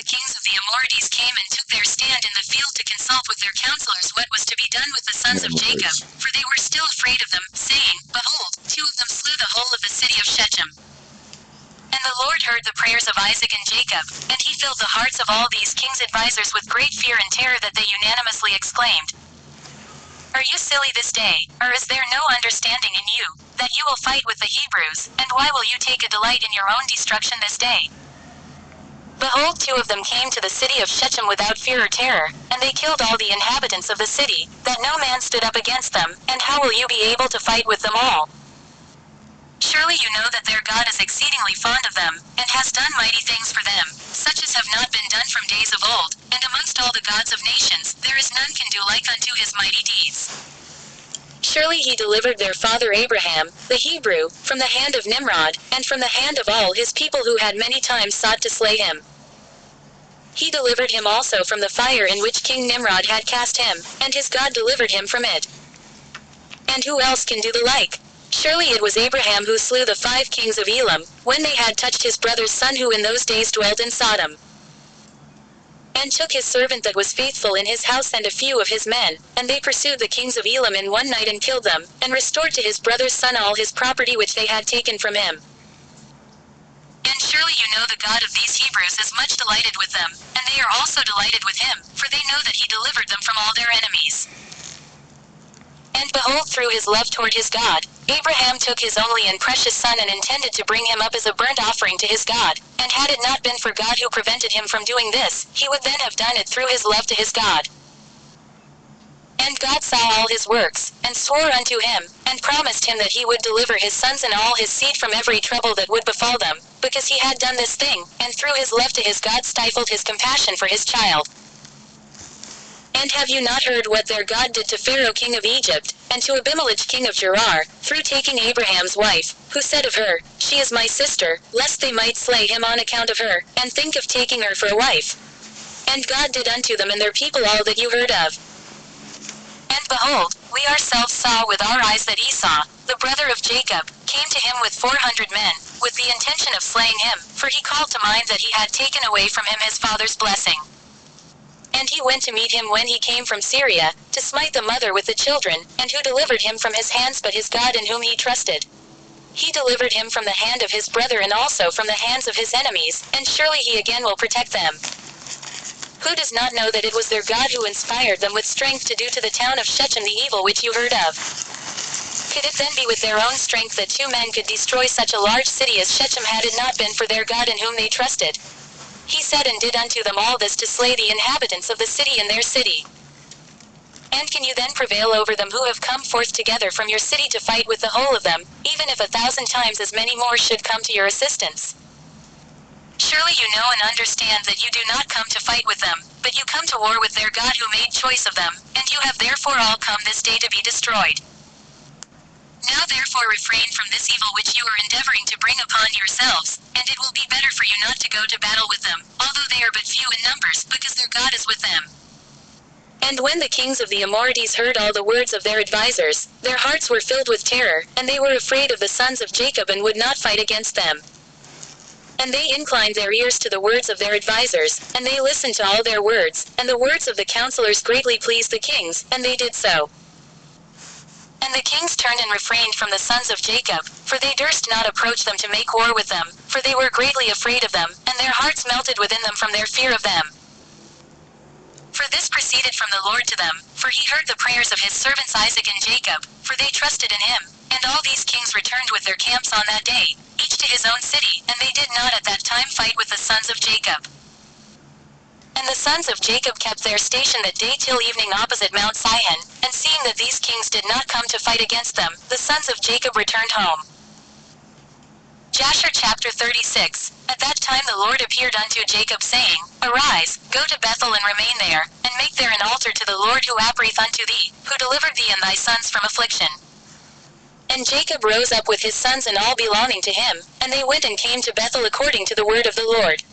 kings of the Amorites came and took their stand in the field to consult with their counselors what was to be done with the sons of Jacob, for they were still afraid of them, saying, Behold, 2 of them slew the whole of the city of Shechem. And the Lord heard the prayers of Isaac and Jacob, and he filled the hearts of all these kings' advisers with great fear and terror that they unanimously exclaimed, Are you silly this day, or is there no understanding in you, that you will fight with the Hebrews, and why will you take a delight in your own destruction this day? Behold, 2 of them came to the city of Shechem without fear or terror, and they killed all the inhabitants of the city, that no man stood up against them, and how will you be able to fight with them all? Surely you know that their God is exceedingly fond of them, and has done mighty things for them, such as have not been done from days of old, and amongst all the gods of nations, there is none can do like unto his mighty deeds. Surely he delivered their father Abraham, the Hebrew, from the hand of Nimrod, and from the hand of all his people who had many times sought to slay him. He delivered him also from the fire in which King Nimrod had cast him, and his God delivered him from it. And who else can do the like? Surely it was Abraham who slew the 5 kings of Elam, when they had touched his brother's son who in those days dwelt in Sodom. And took his servant that was faithful in his house and a few of his men, and they pursued the kings of Elam in one night and killed them, and restored to his brother's son all his property which they had taken from him. And surely you know the God of these Hebrews is much delighted with them, and they are also delighted with him, for they know that he delivered them from all their enemies. And behold, through his love toward his God, Abraham took his only and precious son and intended to bring him up as a burnt offering to his God, and had it not been for God who prevented him from doing this, he would then have done it through his love to his God. And God saw all his works, and swore unto him, and promised him that he would deliver his sons and all his seed from every trouble that would befall them, because he had done this thing, and through his love to his God stifled his compassion for his child. And have you not heard what their God did to Pharaoh king of Egypt, and to Abimelech king of Gerar, through taking Abraham's wife, who said of her, She is my sister, lest they might slay him on account of her, and think of taking her for a wife? And God did unto them and their people all that you heard of. And behold, we ourselves saw with our eyes that Esau, the brother of Jacob, came to him with 400 men, with the intention of slaying him, for he called to mind that he had taken away from him his father's blessing. And he went to meet him when he came from Syria, to smite the mother with the children, and who delivered him from his hands but his God in whom he trusted. He delivered him from the hand of his brother and also from the hands of his enemies, and surely he again will protect them. Who does not know that it was their God who inspired them with strength to do to the town of Shechem the evil which you heard of? Could it then be with their own strength that 2 men could destroy such a large city as Shechem had it not been for their God in whom they trusted? He said and did unto them all this to slay the inhabitants of the city and their city. And can you then prevail over them who have come forth together from your city to fight with the whole of them, even if 1,000 times as many more should come to your assistance? Surely you know and understand that you do not come to fight with them, but you come to war with their God who made choice of them, and you have therefore all come this day to be destroyed. Now therefore refrain from this evil which you are endeavoring to bring upon yourselves, and it will be better for you not to go to battle with them, although they are but few in numbers, because their God is with them. And when the kings of the Amorites heard all the words of their advisers, their hearts were filled with terror, and they were afraid of the sons of Jacob and would not fight against them. And they inclined their ears to the words of their advisers, and they listened to all their words, and the words of the counselors greatly pleased the kings, and they did so. And the kings turned and refrained from the sons of Jacob, for they durst not approach them to make war with them, for they were greatly afraid of them, and their hearts melted within them from their fear of them. For this proceeded from the Lord to them, for he heard the prayers of his servants Isaac and Jacob, for they trusted in him. And all these kings returned with their camps on that day, each to his own city, and they did not at that time fight with the sons of Jacob. And the sons of Jacob kept their station that day till evening opposite Mount Sihon, and seeing that these kings did not come to fight against them, the sons of Jacob returned home. Jasher chapter 36. At that time the Lord appeared unto Jacob, saying, Arise, go to Bethel and remain there, and make there an altar to the Lord who appeareth unto thee, who delivered thee and thy sons from affliction. And Jacob rose up with his sons and all belonging to him, and they went and came to Bethel according to the word of the Lord.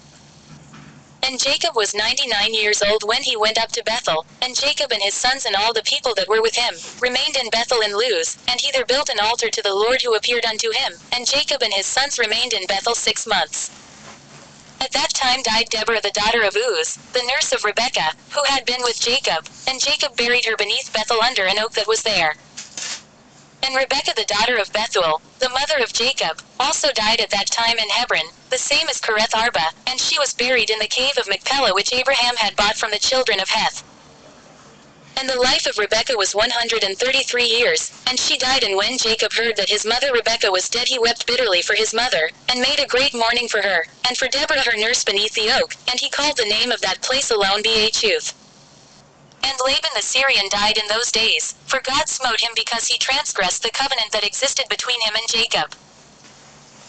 And Jacob was 99 years old when he went up to Bethel, and Jacob and his sons and all the people that were with him, remained in Bethel and Luz, and he there built an altar to the Lord who appeared unto him, and Jacob and his sons remained in Bethel 6 months. At that time died Deborah the daughter of Uz, the nurse of Rebekah, who had been with Jacob, and Jacob buried her beneath Bethel under an oak that was there. And Rebekah the daughter of Bethuel, the mother of Jacob, also died at that time in Hebron, the same as Kereth Arba, and she was buried in the cave of Machpelah which Abraham had bought from the children of Heth. And the life of Rebekah was 133 years, and she died. And when Jacob heard that his mother Rebekah was dead, he wept bitterly for his mother, and made a great mourning for her, and for Deborah her nurse beneath the oak, and he called the name of that place alone Beachuth. And Laban the Syrian died in those days, for God smote him because he transgressed the covenant that existed between him and Jacob.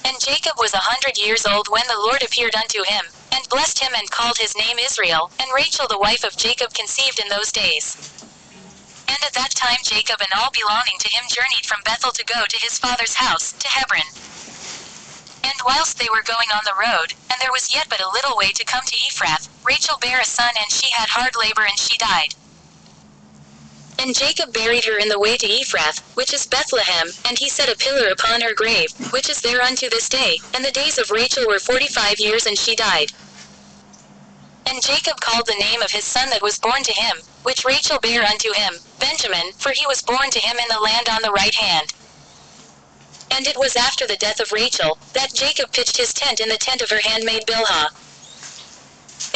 And Jacob was 100 years old when the Lord appeared unto him, and blessed him and called his name Israel, and Rachel the wife of Jacob conceived in those days. And at that time Jacob and all belonging to him journeyed from Bethel to go to his father's house, to Hebron. And whilst they were going on the road, and there was yet but a little way to come to Ephrath, Rachel bare a son, and she had hard labor, and she died. And Jacob buried her in the way to Ephrath, which is Bethlehem, and he set a pillar upon her grave, which is there unto this day, and the days of Rachel were 45 years, and she died. And Jacob called the name of his son that was born to him, which Rachel bare unto him, Benjamin, for he was born to him in the land on the right hand. And it was after the death of Rachel, that Jacob pitched his tent in the tent of her handmaid Bilhah.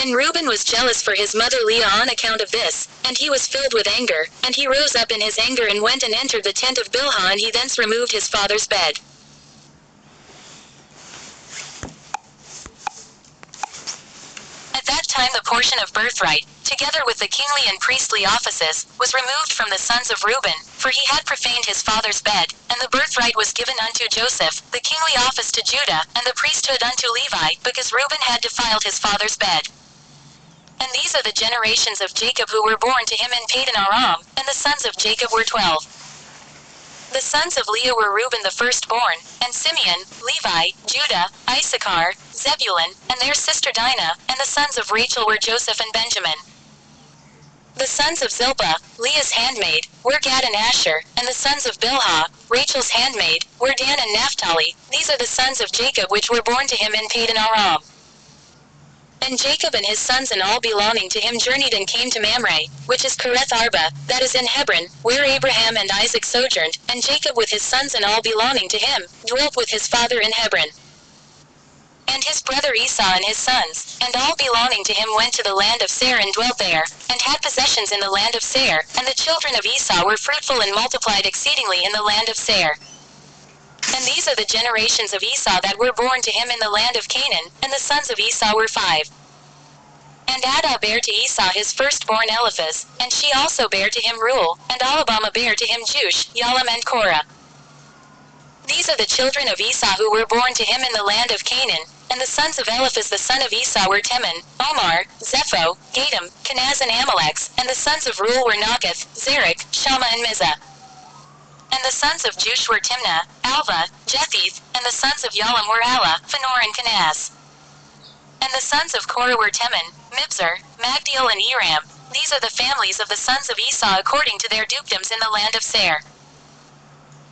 And Reuben was jealous for his mother Leah on account of this, and he was filled with anger, and he rose up in his anger and went and entered the tent of Bilhah, and he thence removed his father's bed. At that time the portion of birthright, together with the kingly and priestly offices, was removed from the sons of Reuben, for he had profaned his father's bed, and the birthright was given unto Joseph, the kingly office to Judah, and the priesthood unto Levi, because Reuben had defiled his father's bed. And these are the generations of Jacob who were born to him in Padan Aram, and the sons of Jacob were 12. The sons of Leah were Reuben the firstborn, and Simeon, Levi, Judah, Issachar, Zebulun, and their sister Dinah, and the sons of Rachel were Joseph and Benjamin. The sons of Zilpah, Leah's handmaid, were Gad and Asher, and the sons of Bilhah, Rachel's handmaid, were Dan and Naphtali. These are the sons of Jacob which were born to him in Padan Aram. And Jacob and his sons and all belonging to him journeyed and came to Mamre, which is Kereth Arba, that is in Hebron, where Abraham and Isaac sojourned, and Jacob with his sons and all belonging to him, dwelt with his father in Hebron. And his brother Esau and his sons, and all belonging to him went to the land of Seir and dwelt there, and had possessions in the land of Seir, and the children of Esau were fruitful and multiplied exceedingly in the land of Seir. And these are the generations of Esau that were born to him in the land of Canaan, and the sons of Esau were 5. And Adah bare to Esau his firstborn Eliphaz, and she also bare to him Reuel, and Alabama bare to him Jush, Yalam and Korah. These are the children of Esau who were born to him in the land of Canaan, and the sons of Eliphaz the son of Esau were Teman, Omar, Zepho, Gatam, Kenaz and Amalek, and the sons of Reuel were Nakath, Zarek, Shammah and Mizah. And the sons of Jush were Timnah, Alva, Jetheth, and the sons of Yalam were Allah, Phanor and Kenaz. And the sons of Korah were Teman, Mibzar, Magdiel and Eram. These are the families of the sons of Esau according to their dukedoms in the land of Seir.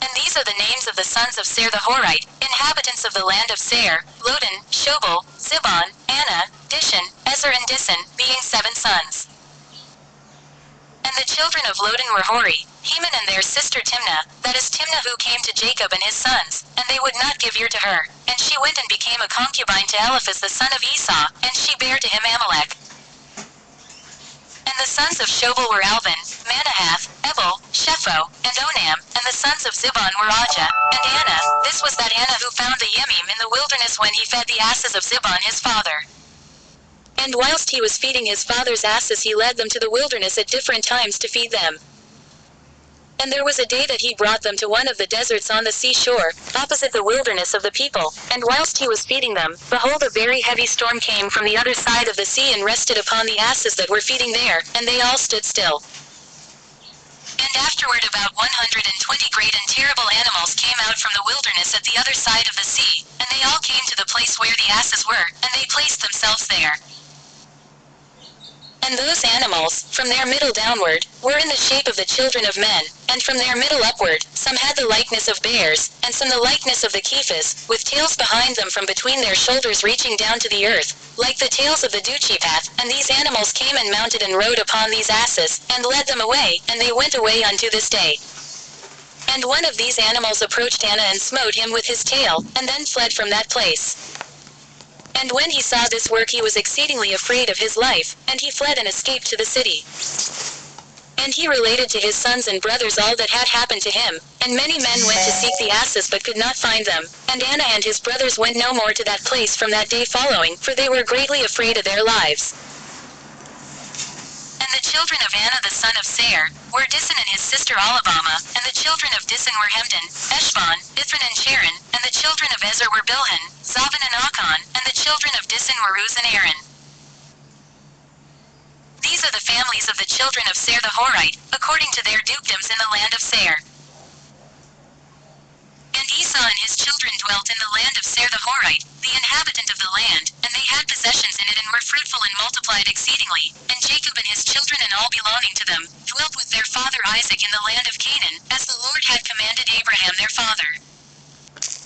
And these are the names of the sons of Seir the Horite, inhabitants of the land of Seir, Lodan, Shobal, Zibon, Anna, Dishan, Ezer and Disan, being 7 sons. And the children of Lodan were Hori, Heman and their sister Timnah, that is Timnah who came to Jacob and his sons, and they would not give ear to her. And she went and became a concubine to Eliphaz the son of Esau, and she bare to him Amalek. And the sons of Shobal were Alvan, Manahath, Ebal, Shepho, and Onam, and the sons of Zibon were Ajah, and Anna. This was that Anna who found the Yemim in the wilderness when he fed the asses of Zibon his father. And whilst he was feeding his father's asses he led them to the wilderness at different times to feed them. And there was a day that he brought them to one of the deserts on the seashore, opposite the wilderness of the people, and whilst he was feeding them, behold, a very heavy storm came from the other side of the sea and rested upon the asses that were feeding there, and they all stood still. And afterward about 120 great and terrible animals came out from the wilderness at the other side of the sea, and they all came to the place where the asses were, and they placed themselves there. And those animals, from their middle downward, were in the shape of the children of men, and from their middle upward, some had the likeness of bears, and some the likeness of the kephas, with tails behind them from between their shoulders reaching down to the earth, like the tails of the duchipath. And these animals came and mounted and rode upon these asses, and led them away, and they went away unto this day. And one of these animals approached Anna and smote him with his tail, and then fled from that place. And when he saw this work he was exceedingly afraid of his life, and he fled and escaped to the city. And he related to his sons and brothers all that had happened to him, and many men went to seek the asses but could not find them, and Anna and his brothers went no more to that place from that day following, for they were greatly afraid of their lives. And the children of Anna the son of Seir were Disan and his sister Alabama, and the children of Disan were Hemdan, Eshban, Ithran and Sharon, and the children of Ezer were Bilhan, Zavan and Achan, and the children of Disan were Uz and Aaron. These are the families of the children of Seir the Horite, according to their dukedoms in the land of Seir. And Esau and his children dwelt in the land of Seir the Horite, the inhabitant of the land, and they had possessions in it and were fruitful and multiplied exceedingly. And Jacob and his children and all belonging to them, dwelt with their father Isaac in the land of Canaan, as the Lord had commanded Abraham their father.